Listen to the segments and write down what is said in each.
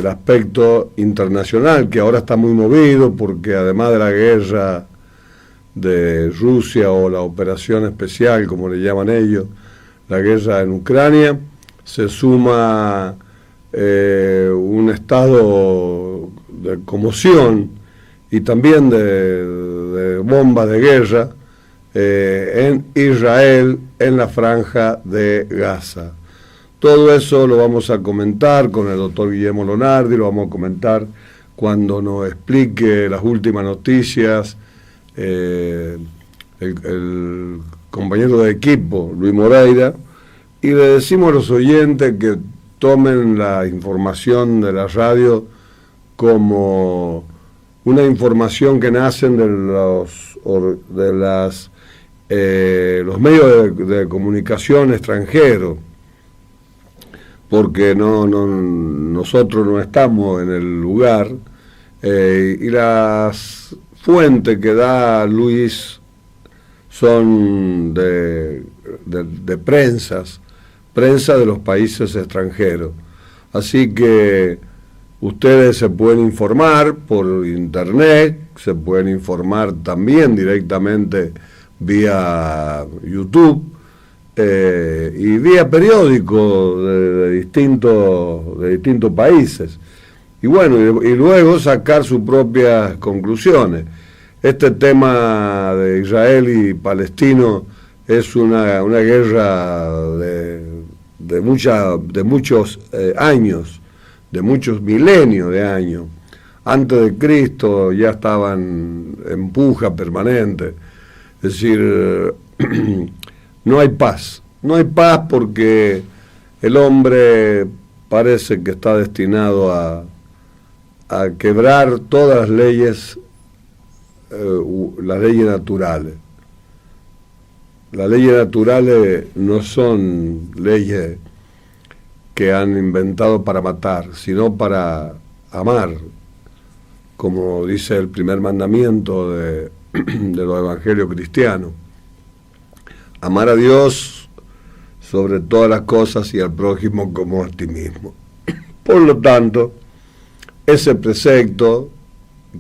el aspecto internacional, que ahora está muy movido, porque además de la guerra de Rusia o la operación especial, como le llaman ellos, la guerra en Ucrania, se suma un estado de conmoción y también de bombas de guerra en Israel, en la franja de Gaza. Todo eso lo vamos a comentar con el doctor Guillermo Lonardi, lo vamos a comentar cuando nos explique las últimas noticias el compañero de equipo, Luis Moreira, y le decimos a los oyentes que tomen la información de la radio como una información que nacen de los medios de comunicación extranjeros, porque nosotros no estamos en el lugar, y las fuentes que da Luis son de prensa de los países extranjeros. Así que ustedes se pueden informar por internet, se pueden informar también directamente vía YouTube y vía periódico de distintos países. Y bueno, y luego sacar sus propias conclusiones. Este tema de Israel y palestino es una guerra de muchos años, de muchos milenios de años. Antes de Cristo ya estaban en puja permanente. Es decir, no hay paz porque el hombre parece que está destinado a quebrar todas las leyes naturales. Las leyes naturales no son leyes que han inventado para matar, sino para amar, como dice el primer mandamiento de los evangelios cristianos. Amar a Dios sobre todas las cosas y al prójimo como a ti mismo. Por lo tanto, ese precepto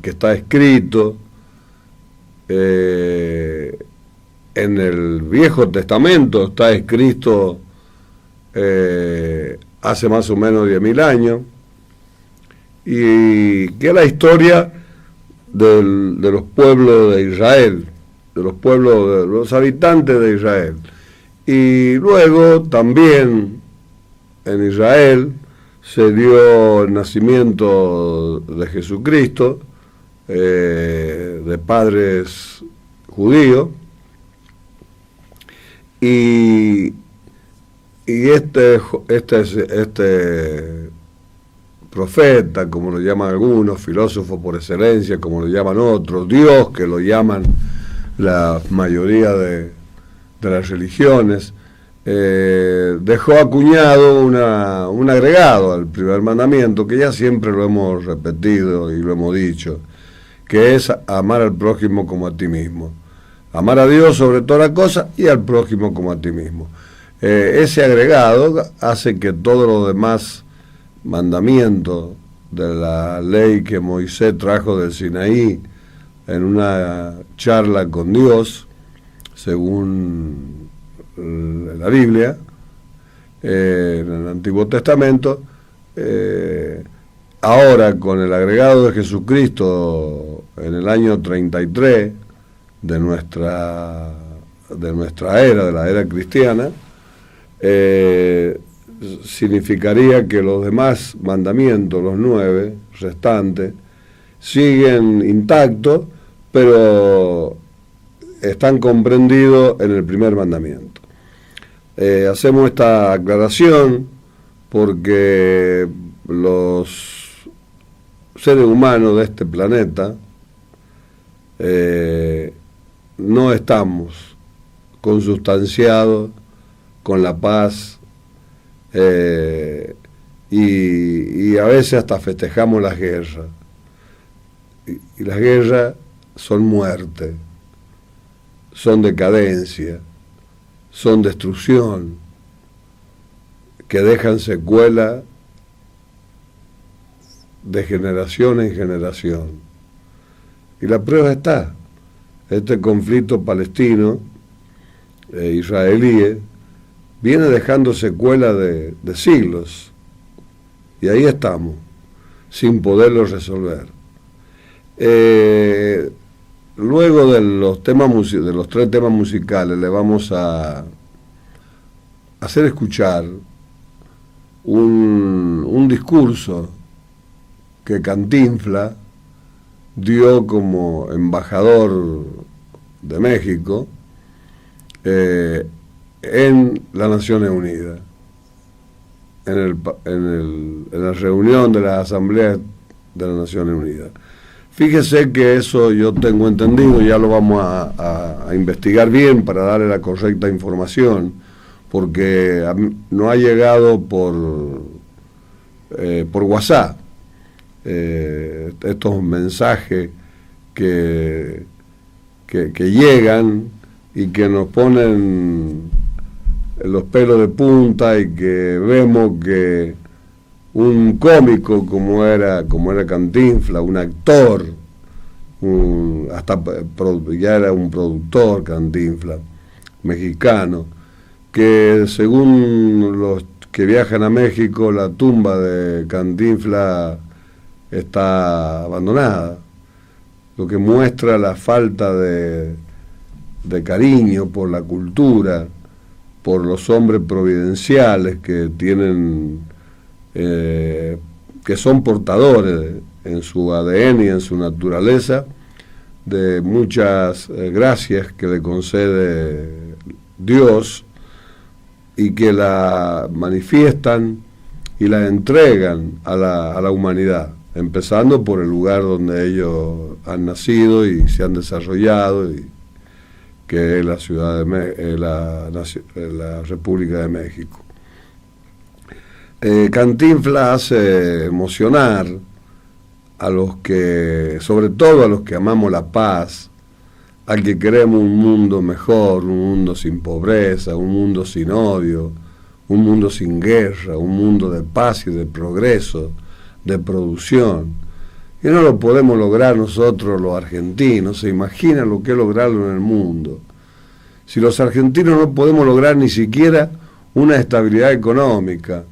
que está escrito en el Viejo Testamento, está escrito hace más o menos 10.000 años, y que es la historia de los pueblos de Israel, de los habitantes de Israel. Y luego también en Israel se dio el nacimiento de Jesucristo, de padres judíos, y este profeta, como lo llaman algunos, filósofo por excelencia, como lo llaman otros, Dios, que lo llaman la mayoría de las religiones, dejó acuñado un agregado al primer mandamiento, que ya siempre lo hemos repetido y lo hemos dicho, que es amar al prójimo como a ti mismo. Amar a Dios sobre todas las cosas y al prójimo como a ti mismo. Ese agregado hace que todos los demás mandamientos de la ley que Moisés trajo del Sinaí en una charla con Dios, según la Biblia, en el Antiguo Testamento, ahora con el agregado de Jesucristo en el año 33 de nuestra era, de la era cristiana, significaría que los demás mandamientos, los 9 restantes, siguen intactos, pero están comprendidos en el primer mandamiento. Hacemos esta aclaración porque los seres humanos de este planeta no estamos consustanciados con la paz, y a veces hasta festejamos las guerras, y las guerras son muerte, son decadencia, son destrucción, que dejan secuela de generación en generación. Y la prueba está. Este conflicto palestino, israelí, viene dejando secuelas de siglos. Y ahí estamos, sin poderlo resolver. Luego de los tres temas musicales, le vamos a hacer escuchar un discurso que Cantinflas dio como embajador de México en las Naciones Unidas, en la reunión de la Asamblea de las Naciones Unidas. Fíjese que eso yo tengo entendido, ya lo vamos a investigar bien para darle la correcta información, porque no ha llegado por WhatsApp estos mensajes que llegan y que nos ponen los pelos de punta, y que vemos que un cómico como era Cantinflas, un actor, ya era un productor Cantinflas, mexicano, que según los que viajan a México, la tumba de Cantinflas está abandonada, lo que muestra la falta de cariño por la cultura, por los hombres providenciales que tienen, que son portadores en su ADN y en su naturaleza de muchas gracias que le concede Dios, y que la manifiestan y la entregan a la humanidad, empezando por el lugar donde ellos han nacido y se han desarrollado, y que es la ciudad de la República de México. Cantinflas hace emocionar a los que, sobre todo a los que amamos la paz, al que queremos un mundo mejor, un mundo sin pobreza, un mundo sin odio, un mundo sin guerra, un mundo de paz y de progreso, de producción. Y no lo podemos lograr nosotros los argentinos. Se imaginan lo que es lograrlo en el mundo. Si los argentinos no podemos lograr ni siquiera una estabilidad económica,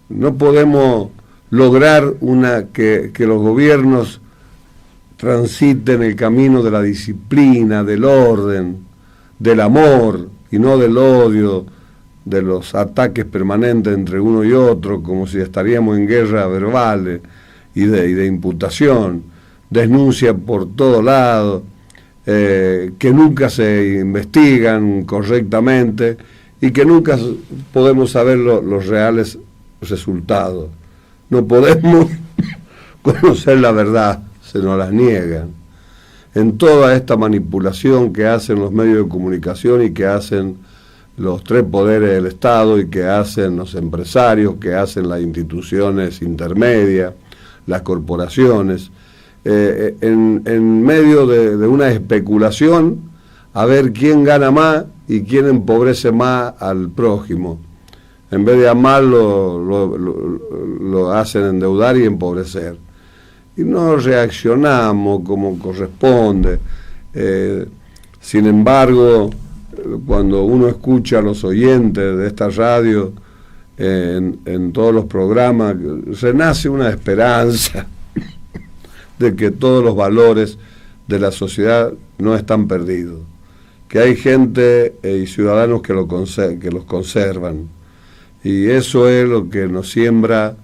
no podemos lograr que los gobiernos transiten el camino de la disciplina, del orden, del amor y no del odio, de los ataques permanentes entre uno y otro, como si estaríamos en guerra verbal y de imputación, denuncia por todos lados, que nunca se investigan correctamente y que nunca podemos saber los reales resultados. No podemos conocer la verdad, se nos las niegan. En toda esta manipulación que hacen los medios de comunicación y que hacen los tres poderes del Estado y que hacen los empresarios, que hacen las instituciones intermedias, las corporaciones, en medio de una especulación a ver quién gana más y quién empobrece más al prójimo. En vez de amarlo, lo hacen endeudar y empobrecer. Y no reaccionamos como corresponde. Sin embargo, cuando uno escucha a los oyentes de esta radio en todos los programas, renace una esperanza de que todos los valores de la sociedad no están perdidos, que hay gente y ciudadanos que los conservan, y eso es lo que nos siembra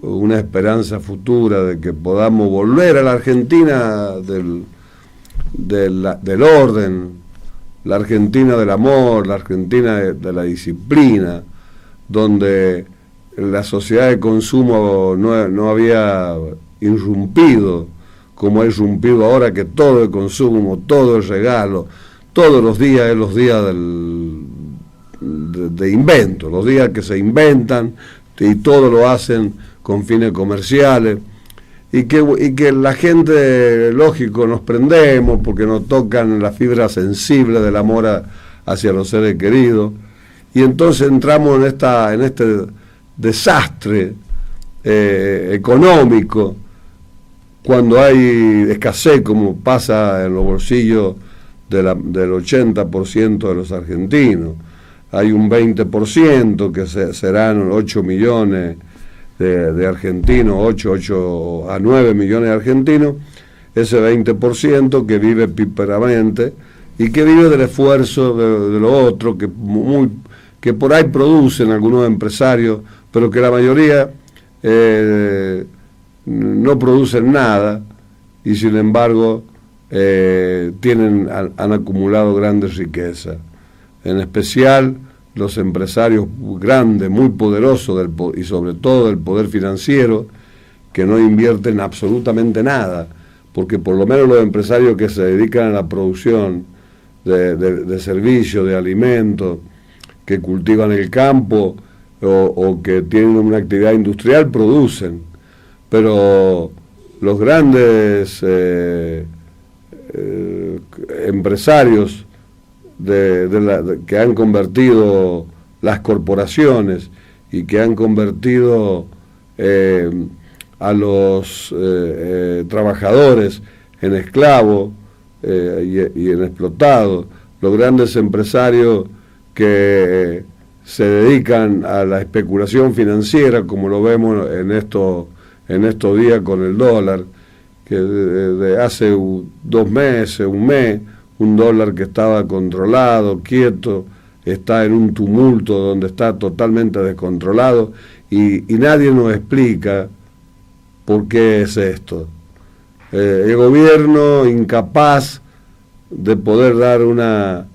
una esperanza futura de que podamos volver a la Argentina del orden, la Argentina del amor, la Argentina de la disciplina, donde la sociedad de consumo no había irrumpido como ha irrumpido ahora, que todo es consumo, todo es regalo, todos los días es los días de invento, los días que se inventan y todo lo hacen con fines comerciales, y que la gente, lógico, nos prendemos porque nos tocan la fibra sensible del amor hacia los seres queridos, y entonces entramos en este desastre económico, cuando hay escasez, como pasa en los bolsillos del 80% de los argentinos. Hay un 20% que serán 8 millones de argentinos, 8 a 9 millones de argentinos, ese 20% que vive píperamente y que vive del esfuerzo de lo otro, que por ahí producen algunos empresarios, pero que la mayoría no producen nada y sin embargo han acumulado grandes riquezas. En especial los empresarios grandes, muy poderosos y sobre todo del poder financiero, que no invierten absolutamente nada, porque por lo menos los empresarios que se dedican a la producción de servicios, de alimentos, que cultivan el campo o que tienen una actividad industrial, producen. Pero los grandes empresarios que han convertido las corporaciones y que han convertido a los trabajadores en esclavos y en explotados, los grandes empresarios que se dedican a la especulación financiera, como lo vemos en estos días con el dólar, que de hace 2 meses, un mes, un dólar que estaba controlado, quieto, está en un tumulto donde está totalmente descontrolado y nadie nos explica por qué es esto. El gobierno incapaz de poder dar una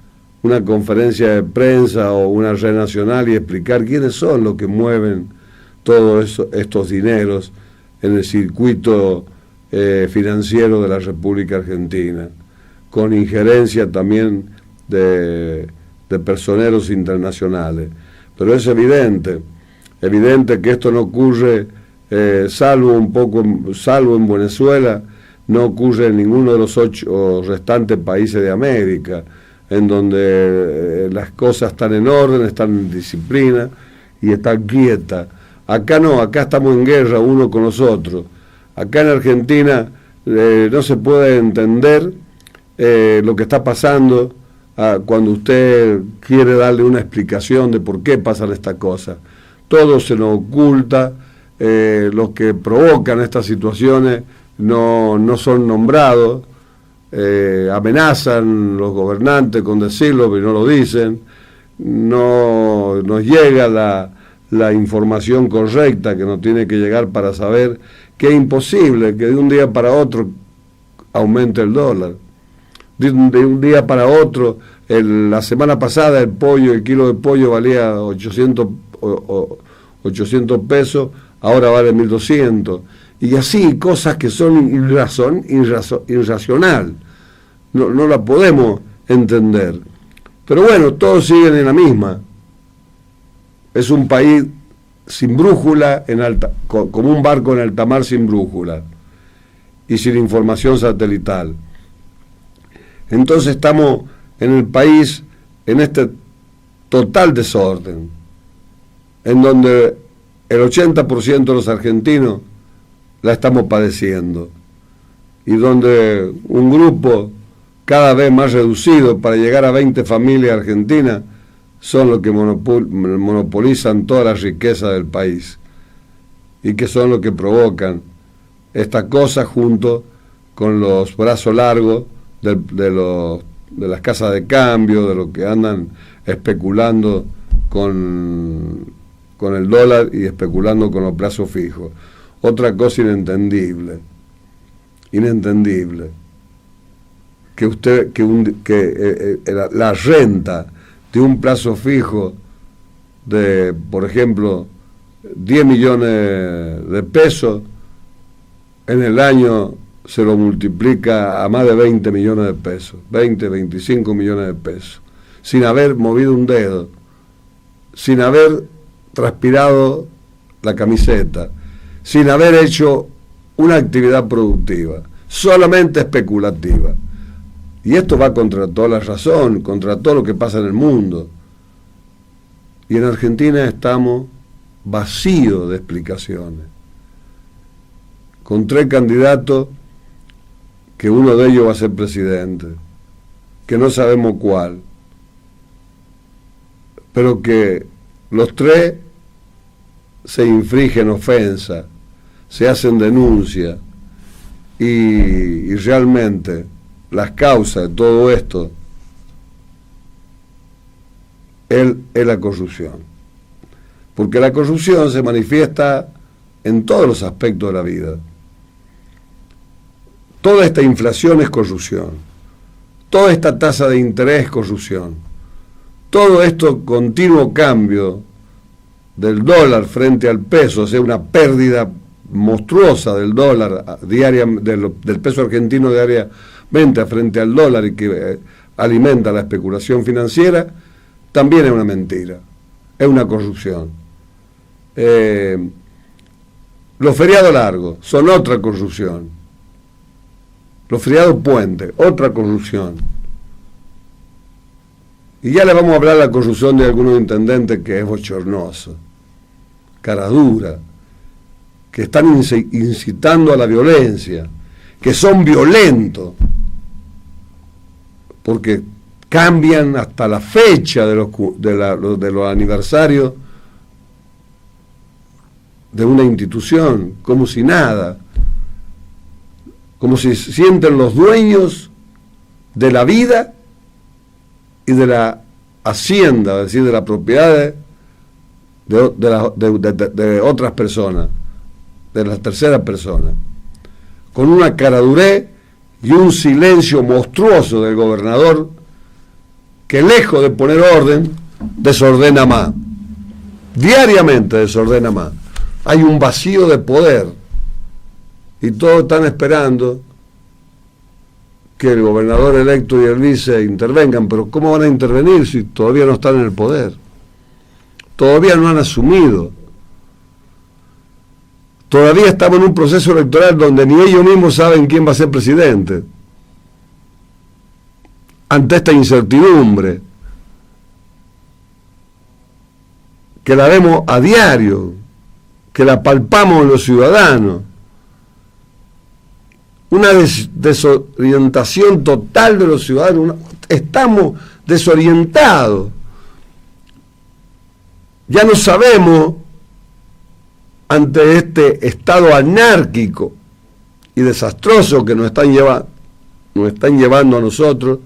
conferencia de prensa o una red nacional y explicar quiénes son los que mueven todos estos dineros en el circuito financiero de la República Argentina, con injerencia también de personeros internacionales. Pero es evidente que esto no ocurre, salvo en Venezuela, no ocurre en ninguno de los 8 restantes países de América, en donde las cosas están en orden, están en disciplina y están quietas. Acá no, acá estamos en guerra uno con los otros. Acá en Argentina no se puede entender lo que está pasando cuando usted quiere darle una explicación de por qué pasan estas cosas. Todo se nos oculta, los que provocan estas situaciones no son nombrados, amenazan los gobernantes con decirlo, pero no lo dicen, no nos llega la información correcta que nos tiene que llegar para saber que es imposible que de un día para otro aumente el dólar. De un día para otro, la semana pasada el kilo de pollo valía 800 pesos, ahora vale 1.200. Y así, cosas que son irracional. No la podemos entender. Pero bueno, todos siguen en la misma. Es un país sin brújula, como un barco en alta mar sin brújula y sin información satelital. Entonces estamos en el país en este total desorden, en donde el 80% de los argentinos la estamos padeciendo y donde un grupo cada vez más reducido para llegar a 20 familias argentinas son los que monopolizan toda la riqueza del país y que son los que provocan esta cosa junto con los brazos largos de las casas de cambio, de los que andan especulando con el dólar y especulando con los plazos fijos. Otra cosa inentendible, que la renta de un plazo fijo de, por ejemplo, 10 millones de pesos, en el año se lo multiplica a más de 20 millones de pesos, 25 millones de pesos, sin haber movido un dedo, sin haber transpirado la camiseta, sin haber hecho una actividad productiva, solamente especulativa. Y esto va contra toda la razón, contra todo lo que pasa en el mundo. Y en Argentina estamos vacíos de explicaciones. con 3 candidatos, que uno de ellos va a ser presidente, que no sabemos cuál, pero que los 3 se infringen ofensa, se hacen denuncias, y realmente las causas de todo esto es la corrupción. Porque la corrupción se manifiesta en todos los aspectos de la vida. Toda esta inflación es corrupción. Toda esta tasa de interés es corrupción. Todo esto continuo cambio del dólar frente al peso, o sea, una pérdida monstruosa del dólar diaria, del peso argentino diariamente frente al dólar, y que alimenta la especulación financiera, también es una mentira, es una corrupción. Los feriados largos son otra corrupción. Los feriados puentes, otra corrupción. Y ya le vamos a hablar de la corrupción de algunos intendentes, que es bochornoso, cara dura, que están incitando a la violencia, que son violentos, porque cambian hasta la fecha de los aniversarios de una institución, como si nada, como si se sienten los dueños de la vida y de la hacienda, es decir, de las propiedades de otras personas, de las terceras personas, con una caradurez y un silencio monstruoso del gobernador, que lejos de poner orden, desordena más. Diariamente desordena más. Hay un vacío de poder y todos están esperando que el gobernador electo y el vice intervengan. Pero ¿cómo van a intervenir si todavía no están en el poder? Todavía no han asumido. Todavía estamos en un proceso electoral donde ni ellos mismos saben quién va a ser presidente. Ante esta incertidumbre, que la vemos a diario, que la palpamos los ciudadanos, una desorientación total de los ciudadanos, estamos desorientados, ya no sabemos, ante este estado anárquico y desastroso que nos están llevando a nosotros.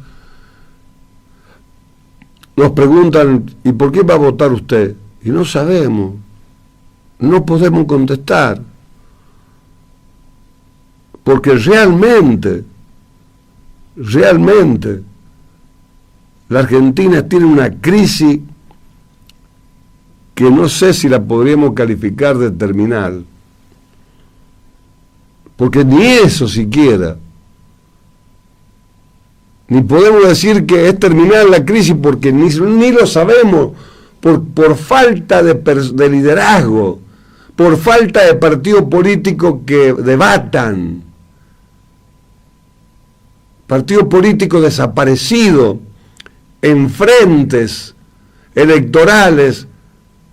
Nos preguntan, ¿y por qué va a votar usted? Y no sabemos, no podemos contestar, porque realmente la Argentina tiene una crisis que no sé si la podríamos calificar de terminal, porque ni eso siquiera, ni podemos decir que es terminal la crisis, porque ni lo sabemos, por falta de liderazgo, por falta de partidos políticos que debatan, partidos políticos desaparecidos en frentes electorales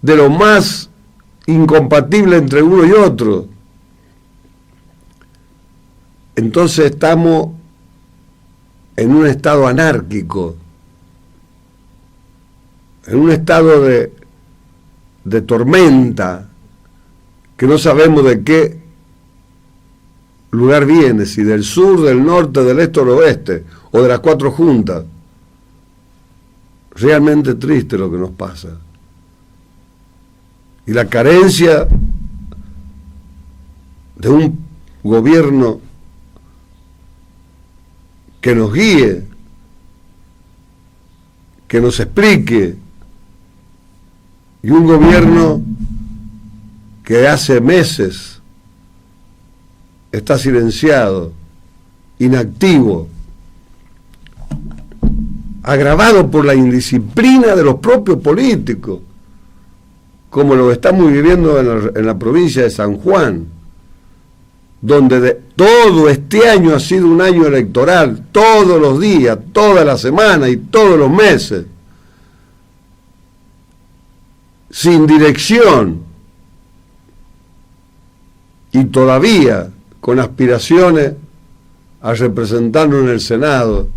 de lo más incompatible entre uno y otro. Entonces estamos en un estado anárquico, en un estado de tormenta, que no sabemos de qué lugar viene, si del sur, del norte, del este o del oeste, o de las 4 juntas. Realmente triste lo que nos pasa. Y la carencia de un gobierno que nos guíe, que nos explique, y un gobierno que hace meses está silenciado, inactivo, agravado por la indisciplina de los propios políticos, como lo estamos viviendo en la provincia de San Juan, donde todo este año ha sido un año electoral, todos los días, toda la semana y todos los meses, sin dirección, y todavía con aspiraciones a representarnos en el Senado,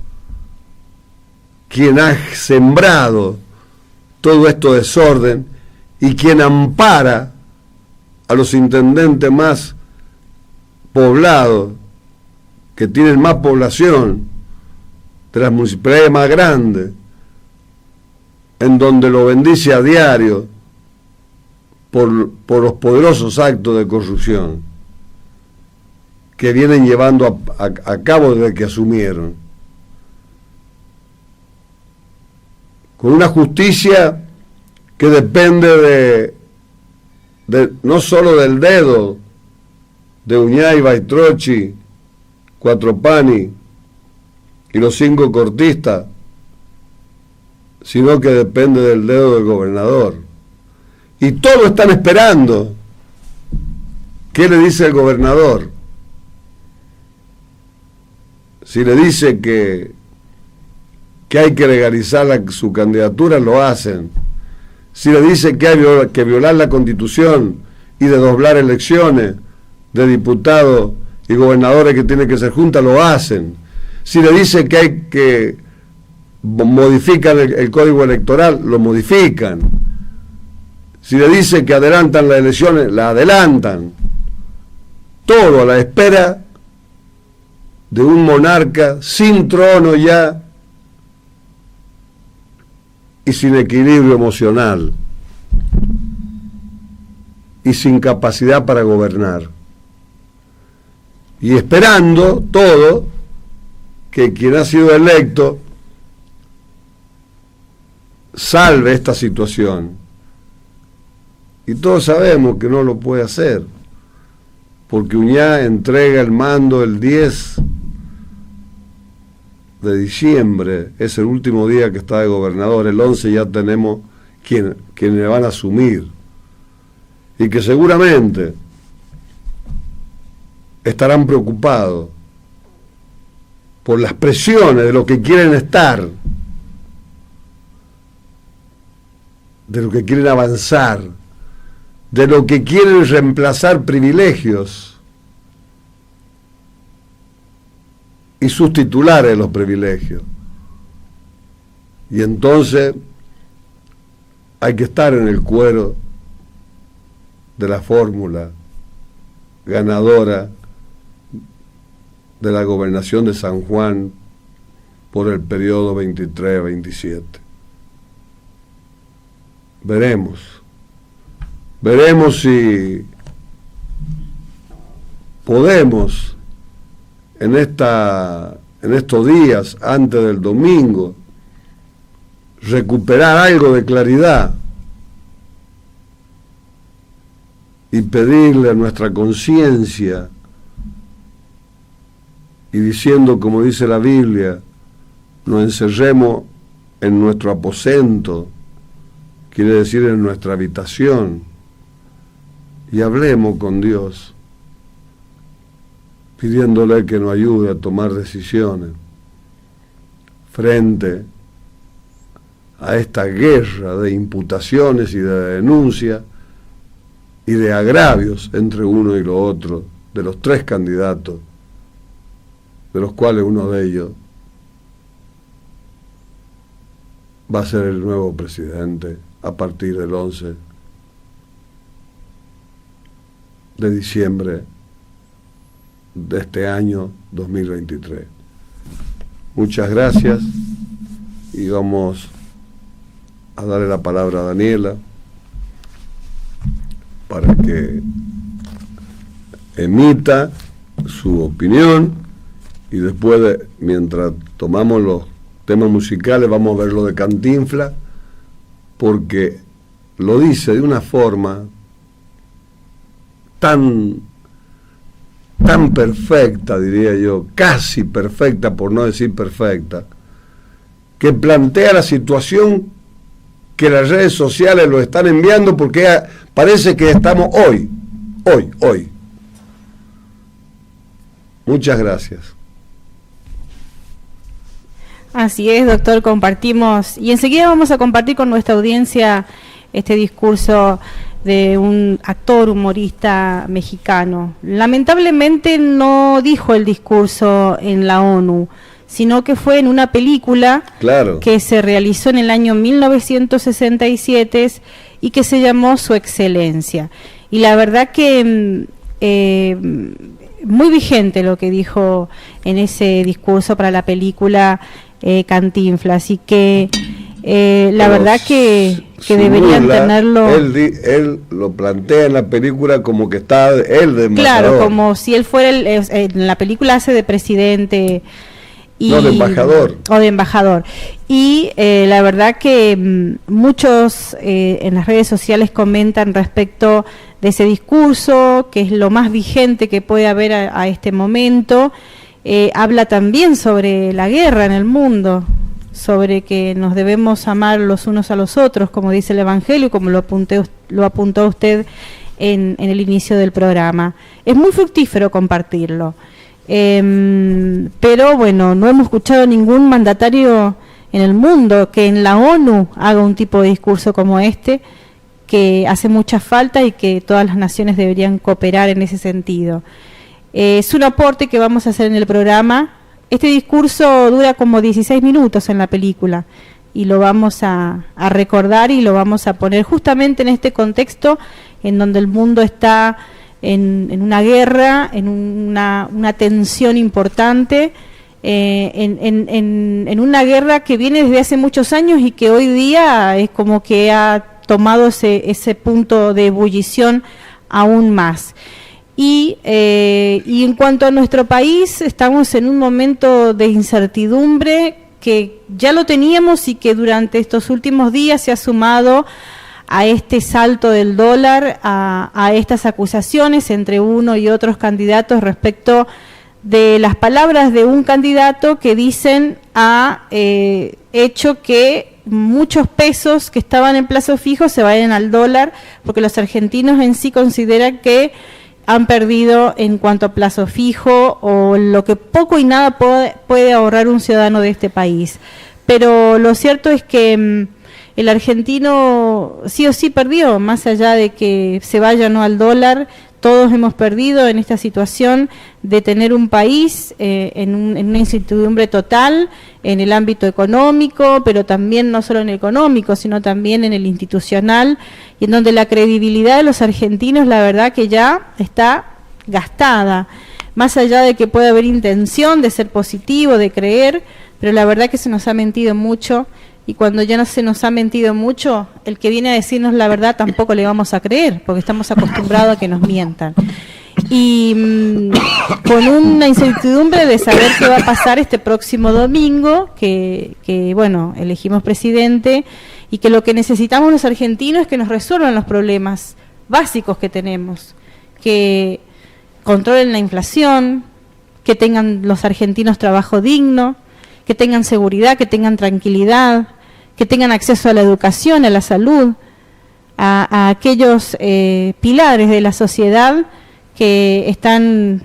quien ha sembrado todo esto desorden y quien ampara a los intendentes más poblados, que tienen más población, de las municipalidades más grandes, en donde lo bendice a diario por los poderosos actos de corrupción que vienen llevando a cabo desde que asumieron, con una justicia que depende de no solo del dedo de Uñay, Baitrochi, Cuatropani y los 5 cortistas, sino que depende del dedo del gobernador. Y todos están esperando qué le dice el gobernador. Si le dice que hay que legalizar su candidatura, lo hacen. Si le dice que hay que violar la Constitución y desdoblar elecciones de diputados y gobernadores que tienen que ser juntas, lo hacen. Si le dice que hay que modificar el código electoral, lo modifican. Si le dice que adelantan las elecciones, la adelantan. Todo a la espera de un monarca sin trono ya y sin equilibrio emocional y sin capacidad para gobernar. Y esperando todo que quien ha sido electo salve esta situación. Y todos sabemos que no lo puede hacer, porque Uñá entrega el mando el 10 de diciembre, es el último día que está de gobernador. El 11 ya tenemos quienes le van a asumir, y que seguramente estarán preocupados por las presiones de los que quieren estar, de los que quieren avanzar, de los que quieren reemplazar privilegios y sus titulares de los privilegios. Y entonces hay que estar en el cuero de la fórmula ganadora de la gobernación de San Juan por el periodo 23-27. Veremos si podemos en estos días antes del domingo recuperar algo de claridad y pedirle a nuestra conciencia, y diciendo, como dice la Biblia, nos encerremos en nuestro aposento, quiere decir en nuestra habitación, y hablemos con Dios, pidiéndole que nos ayude a tomar decisiones frente a esta guerra de imputaciones y de denuncias y de agravios entre uno y lo otro, de los 3 candidatos, de los cuales uno de ellos va a ser el nuevo presidente a partir del 11 de diciembre de este año 2023. Muchas gracias, y vamos a darle la palabra a Daniela para que emita su opinión, y después, mientras tomamos los temas musicales, vamos a ver lo de Cantinflas, porque lo dice de una forma tan perfecta, diría yo, casi perfecta, por no decir perfecta, que plantea la situación que las redes sociales lo están enviando, porque parece que estamos hoy. Muchas gracias. Así es, doctor, compartimos, y enseguida vamos a compartir con nuestra audiencia este discurso de un actor humorista mexicano. Lamentablemente no dijo el discurso en la ONU, sino que fue en una película que se realizó en el año 1967 y que se llamó Su Excelencia. Y la verdad que muy vigente lo que dijo en ese discurso para la película Cantinflas, así que la verdad que deberían tenerlo. Él lo plantea en la película como que está él de embajador. Claro, como si él fuera en la película hace de presidente. No, de embajador. O de embajador. Y la verdad que muchos en las redes sociales comentan respecto de ese discurso, que es lo más vigente que puede haber a este momento. Habla también sobre la guerra en el mundo, sobre que nos debemos amar los unos a los otros, como dice el Evangelio, como lo apuntó usted en el inicio del programa. Es muy fructífero compartirlo. Pero bueno, no hemos escuchado ningún mandatario en el mundo que en la ONU haga un tipo de discurso como este, que hace mucha falta y que todas las naciones deberían cooperar en ese sentido. Es un aporte que vamos a hacer en el programa. Este discurso dura como 16 minutos en la película y lo vamos a recordar y lo vamos a poner justamente en este contexto en donde el mundo está en una guerra, en una tensión importante, en una guerra que viene desde hace muchos años y que hoy día es como que ha tomado ese punto de ebullición aún más. Y en cuanto a nuestro país, estamos en un momento de incertidumbre que ya lo teníamos y que durante estos últimos días se ha sumado a este salto del dólar, a estas acusaciones entre uno y otros candidatos respecto de las palabras de un candidato que dicen ha hecho que muchos pesos que estaban en plazo fijo se vayan al dólar, porque los argentinos en sí consideran que han perdido en cuanto a plazo fijo o lo que poco y nada puede ahorrar un ciudadano de este país. Pero lo cierto es que el argentino sí o sí perdió, más allá de que se vaya o no al dólar, todos hemos perdido en esta situación de tener un país en una incertidumbre total en el ámbito económico, pero también no solo en el económico, sino también en el institucional, y en donde la credibilidad de los argentinos, la verdad que ya está gastada, más allá de que puede haber intención de ser positivo, de creer, pero la verdad que se nos ha mentido mucho. Y cuando ya no se nos ha mentido mucho, el que viene a decirnos la verdad tampoco le vamos a creer, porque estamos acostumbrados a que nos mientan. Y con una incertidumbre de saber qué va a pasar este próximo domingo, que bueno, elegimos presidente, y que lo que necesitamos los argentinos es que nos resuelvan los problemas básicos que tenemos, que controlen la inflación, que tengan los argentinos trabajo digno, que tengan seguridad, que tengan tranquilidad, que tengan acceso a la educación, a la salud, a aquellos pilares de la sociedad que están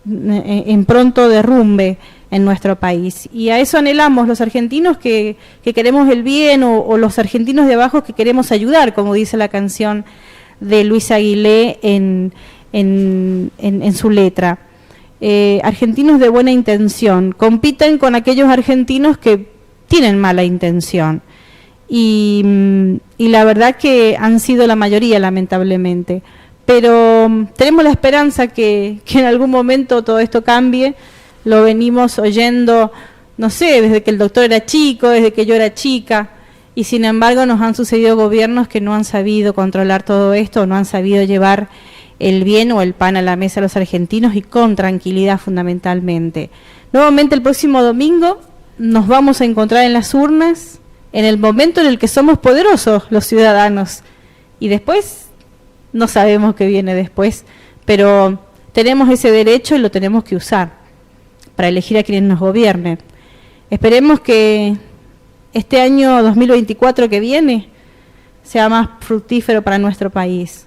en pronto derrumbe en nuestro país. Y a eso anhelamos los argentinos que queremos el bien, o los argentinos de abajo que queremos ayudar, como dice la canción de Luis Aguilé en su letra. Argentinos de buena intención compiten con aquellos argentinos que tienen mala intención y la verdad que han sido la mayoría, lamentablemente, pero tenemos la esperanza que en algún momento todo esto cambie. Lo venimos oyendo, no sé, desde que el doctor era chico, desde que yo era chica, y sin embargo nos han sucedido gobiernos que no han sabido controlar todo esto, no han sabido llevar el bien o el pan a la mesa a los argentinos, y con tranquilidad fundamentalmente. Nuevamente el próximo domingo nos vamos a encontrar en las urnas, en el momento en el que somos poderosos los ciudadanos, y después no sabemos qué viene después, pero tenemos ese derecho y lo tenemos que usar para elegir a quienes nos gobiernen. Esperemos que este año 2024 que viene sea más fructífero para nuestro país.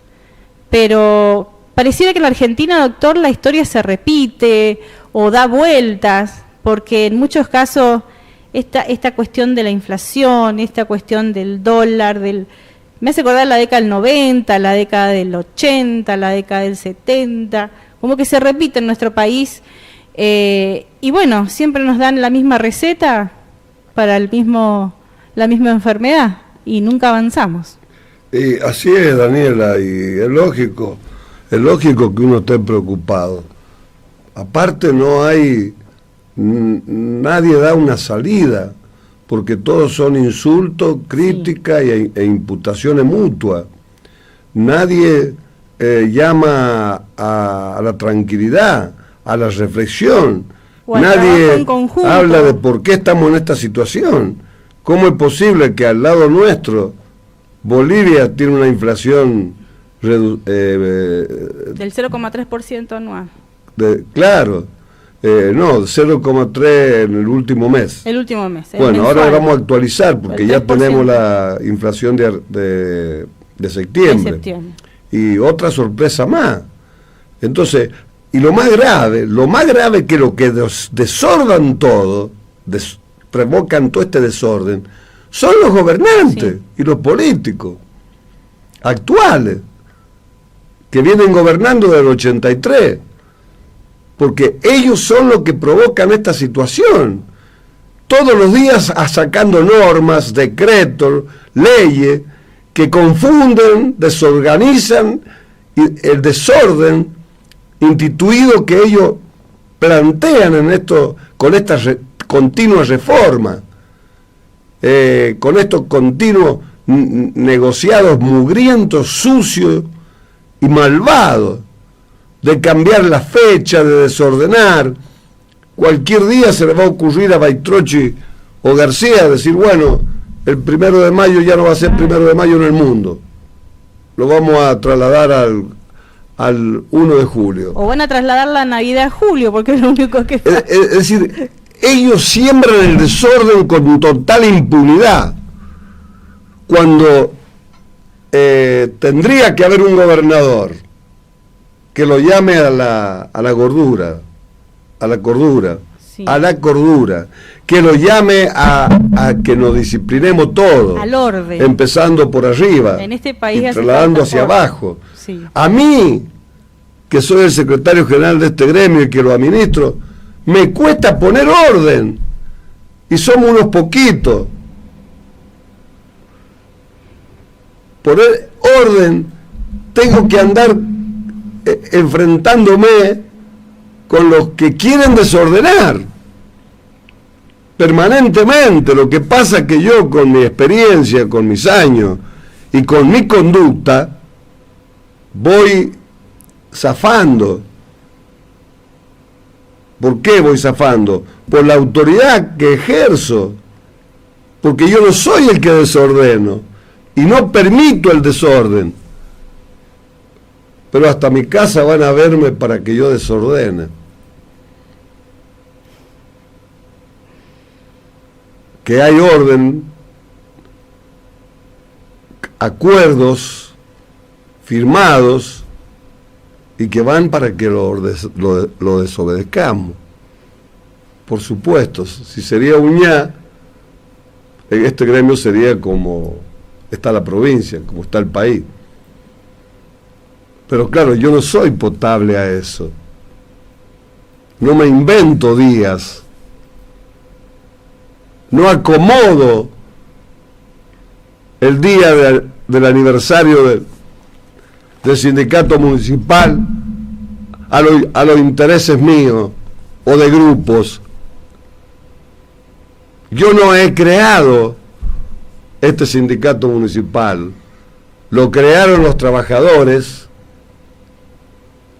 Pero pareciera que en la Argentina, doctor, la historia se repite o da vueltas, porque en muchos casos esta cuestión de la inflación, esta cuestión del dólar, Me hace acordar la década del 90, la década del 80, la década del 70, como que se repite en nuestro país. Y bueno, siempre nos dan la misma receta para la misma enfermedad y nunca avanzamos. Y así es, Daniela, y es lógico que uno esté preocupado. Aparte no hay, nadie da una salida, porque todos son insultos, críticas e imputaciones mutuas. Nadie llama a la tranquilidad, a la reflexión. Nadie habla de por qué estamos en esta situación. ¿Cómo es posible que al lado nuestro Bolivia tiene una inflación del 0,3% anual? Claro, no, 0,3 en el último mes. El último mes. Bueno, mensual. Ahora vamos a actualizar porque ya tenemos la inflación de septiembre. Y otra sorpresa más. Entonces, y lo más grave que lo que desordan todo, provocan todo este desorden, son los gobernantes y los políticos actuales, que vienen gobernando del 83, porque ellos son los que provocan esta situación. Todos los días sacando normas, decretos, leyes, que confunden, desorganizan el desorden instituido que ellos plantean en esto, con estas continuas reformas, con estos continuos negociados mugrientos, sucios y malvados, de cambiar la fecha, de desordenar. Cualquier día se le va a ocurrir a Baitrochi o García decir, bueno, el 1 de mayo ya no va a ser 1 de mayo en el mundo, lo vamos a trasladar al 1 de julio. O van a trasladar la Navidad a julio, porque es lo único que... Es decir, ellos siembran el desorden con total impunidad, cuando tendría que haber un gobernador que lo llame a la cordura, que lo llame a que nos disciplinemos todos, al orden, empezando por arriba, en este país, y trasladando hacia abajo. Sí. A mí, que soy el secretario general de este gremio y que lo administro, me cuesta poner orden, y somos unos poquitos. Poner orden, tengo que andar enfrentándome con los que quieren desordenar permanentemente. Lo que pasa es que yo, con mi experiencia, con mis años y con mi conducta, voy zafando. ¿Por qué voy zafando? Por la autoridad que ejerzo, porque yo no soy el que desordeno y no permito el desorden, pero hasta mi casa van a verme para que yo desordene. Que hay orden, acuerdos firmados y que van para que lo desobedezcamos. Por supuesto, si sería uñá, en este gremio sería como está la provincia, como está el país. Pero claro, yo no soy potable a eso. No me invento días. No acomodo el día del aniversario del sindicato municipal a los intereses míos o de grupos. Yo no he creado este sindicato municipal. Lo crearon los trabajadores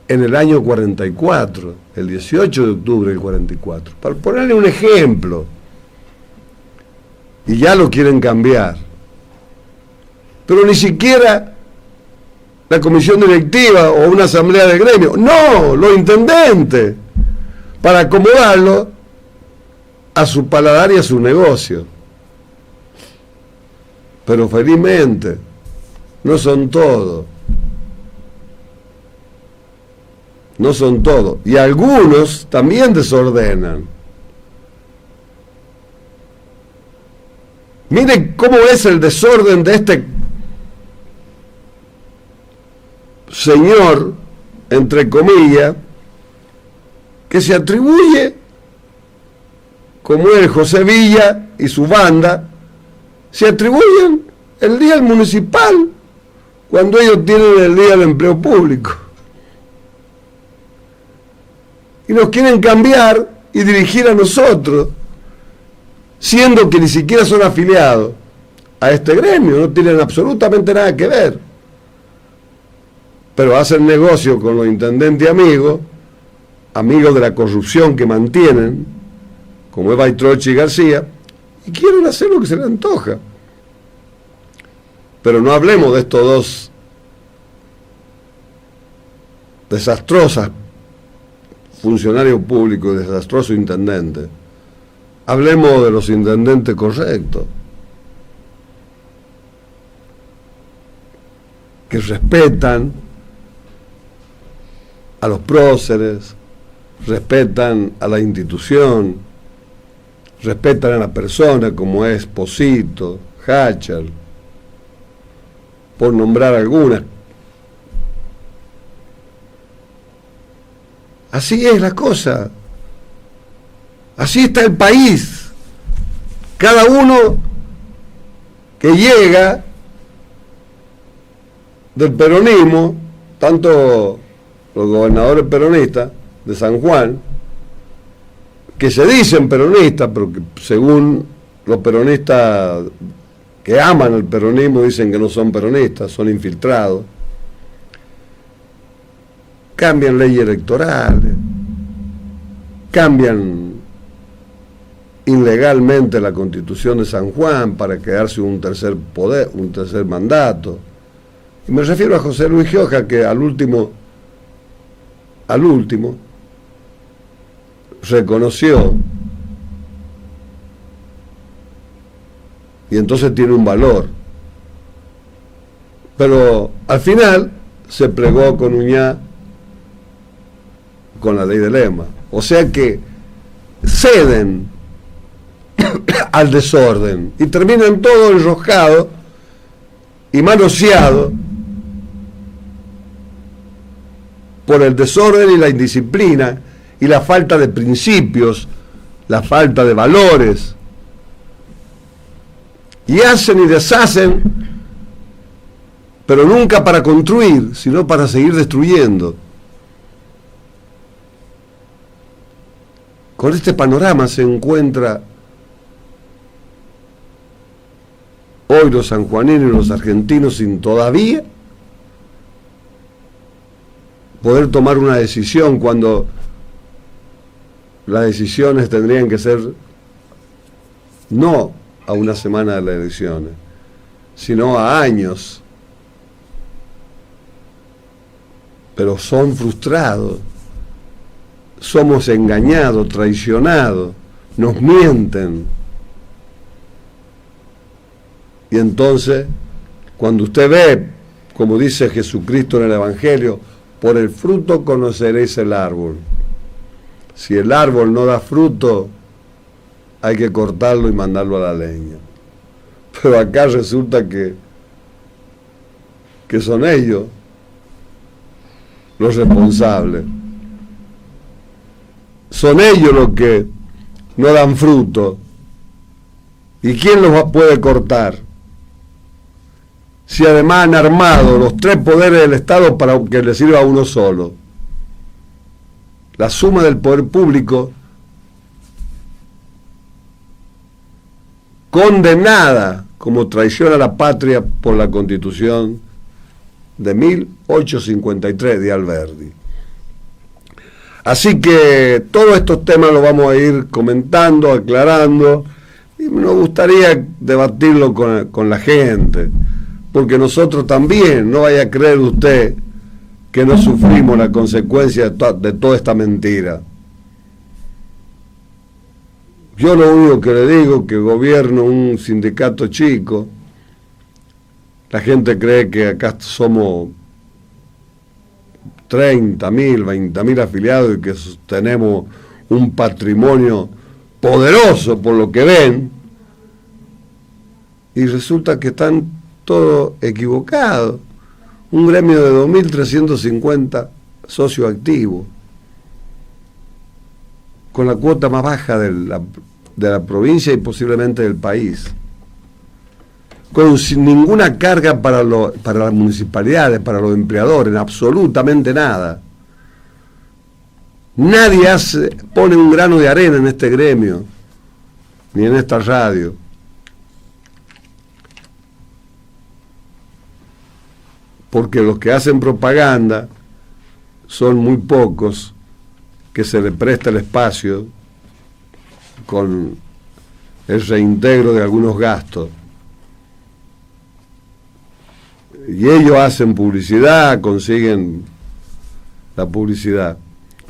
en el año 44, el 18 de octubre del 44, para ponerle un ejemplo, y ya lo quieren cambiar. Pero ni siquiera la comisión directiva o una asamblea de gremio, no, los intendentes, para acomodarlo a su paladar y a su negocio. Pero felizmente, no son todos. No son todos, y algunos también desordenan. Miren cómo es el desorden de señor, entre comillas, que se atribuye, como es José Villa y su banda, se atribuyen el día municipal cuando ellos tienen el día del empleo público. Y nos quieren cambiar y dirigir a nosotros, siendo que ni siquiera son afiliados a este gremio, no tienen absolutamente nada que ver. Pero hacen negocio con los intendentes amigos de la corrupción que mantienen, como es Baitrochi y García, y quieren hacer lo que se les antoja. Pero no hablemos de estos dos desastrosas funcionarios públicos y desastrosos intendentes. Hablemos de los intendentes correctos, que respetan a los próceres, respetan a la institución, respetan a la persona como es Posito, Hachal, por nombrar algunas. Así es la cosa, así está el país. Cada uno que llega del peronismo, tanto los gobernadores peronistas de San Juan, que se dicen peronistas, pero que según los peronistas que aman el peronismo dicen que no son peronistas, son infiltrados, cambian leyes electorales, cambian ilegalmente la Constitución de San Juan para quedarse un tercer poder, un tercer mandato. Y me refiero a José Luis Gioja, que al último reconoció, y entonces tiene un valor, pero al final se plegó con Uñá con la ley de Lema, o sea que ceden al desorden y terminan todo enroscado y manoseado por el desorden y la indisciplina y la falta de principios, la falta de valores, y hacen y deshacen, pero nunca para construir, sino para seguir destruyendo. Con este panorama se encuentra hoy los sanjuaninos y los argentinos sin todavía poder tomar una decisión, cuando las decisiones tendrían que ser no a una semana de las elecciones, sino a años. Pero son frustrados, somos engañados, traicionados, nos mienten. Y entonces, cuando usted ve, como dice Jesucristo en el Evangelio, por el fruto conoceréis el árbol. Si el árbol no da fruto, hay que cortarlo y mandarlo a la leña. Pero acá resulta que son ellos los responsables. Son ellos los que no dan fruto. ¿Y quién los puede cortar? Si además han armado los tres poderes del Estado para que le sirva a uno solo. La suma del poder público, condenada como traición a la patria por la Constitución de 1853 de Alberdi. Así que todos estos temas los vamos a ir comentando, aclarando, y nos gustaría debatirlo con la gente, porque nosotros también, no vaya a creer usted que no sufrimos la consecuencia de toda esta mentira. Yo lo único que le digo, que gobierno un sindicato chico, la gente cree que acá somos 30.000, 20.000 afiliados y que tenemos un patrimonio poderoso por lo que ven, y resulta que están todos equivocados. un gremio de 2.350 socios activos, con la cuota más baja de la provincia y posiblemente del país, sin ninguna carga para las municipalidades, para los empleadores, absolutamente nada. Nadie pone un grano de arena en este gremio, ni en esta radio. Porque los que hacen propaganda son muy pocos, que se le presta el espacio con el reintegro de algunos gastos. Y ellos hacen publicidad, consiguen la publicidad.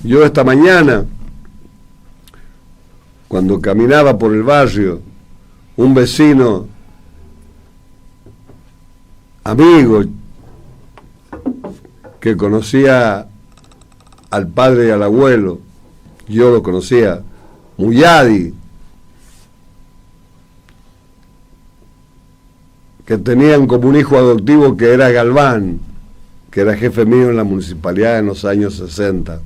Yo esta mañana, cuando caminaba por el barrio, un vecino, amigo, que conocía al padre y al abuelo, yo lo conocía, Muyadi, que tenían como un hijo adoptivo que era Galván, que era jefe mío en la municipalidad en los años 60,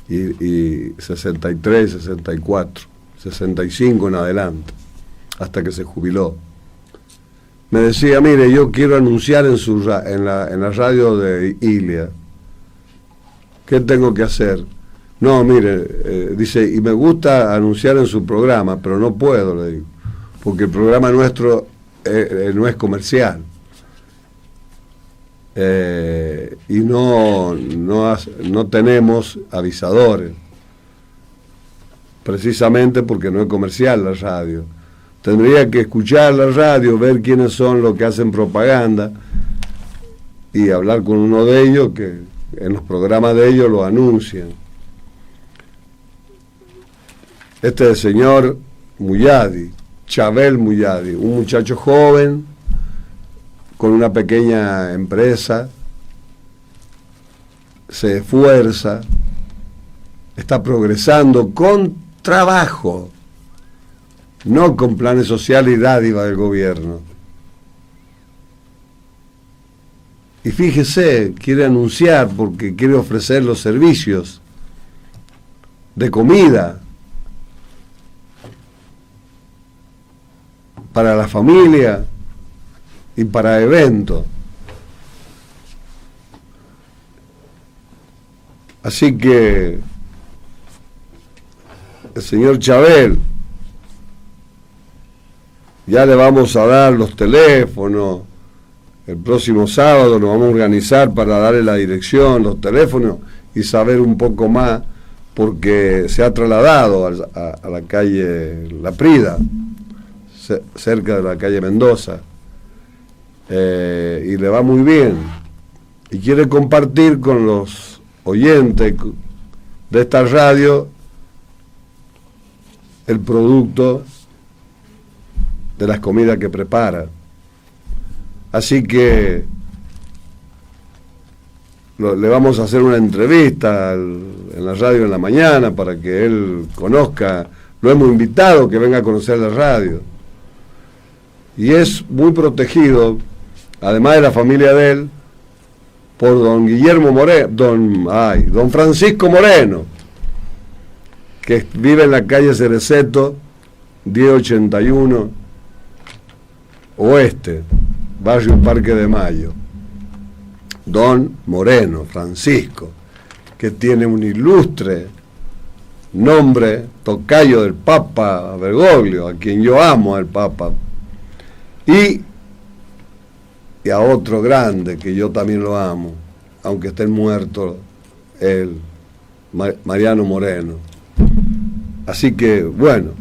y 63, 64, 65 en adelante, hasta que se jubiló. Me decía, mire, yo quiero anunciar en la radio de Ilia. ¿Qué tengo que hacer? No, mire, dice, y me gusta anunciar en su programa, pero no puedo, le digo, porque el programa nuestro no es comercial. Y no tenemos avisadores, precisamente porque no es comercial la radio. Tendría que escuchar la radio, ver quiénes son los que hacen propaganda y hablar con uno de ellos, que en los programas de ellos lo anuncian. Este es el señor Muyadi, Chabel Muyadi, un muchacho joven con una pequeña empresa, se esfuerza, está progresando con trabajo, no con planes sociales y dádivas del gobierno. Y fíjese, quiere anunciar porque quiere ofrecer los servicios de comida para la familia y para eventos. Así que el señor Chabel, ya le vamos a dar los teléfonos. El próximo sábado nos vamos a organizar para darle la dirección, los teléfonos y saber un poco más, porque se ha trasladado a la calle La Prida, cerca de la calle Mendoza, y le va muy bien. Y quiere compartir con los oyentes de esta radio el producto de las comidas que prepara. Así que le vamos a hacer una entrevista en la radio en la mañana para que él conozca. Lo hemos invitado que venga a conocer la radio. Y es muy protegido, además de la familia de él, por don Guillermo Moreno, don Francisco Moreno, que vive en la calle Cereceto, 1081 Oeste, barrio Parque de Mayo. Don Moreno, Francisco, que tiene un ilustre nombre, tocayo del Papa Bergoglio, a quien yo amo al Papa, y a otro grande que yo también lo amo, aunque esté muerto él, Mariano Moreno. Así que, bueno,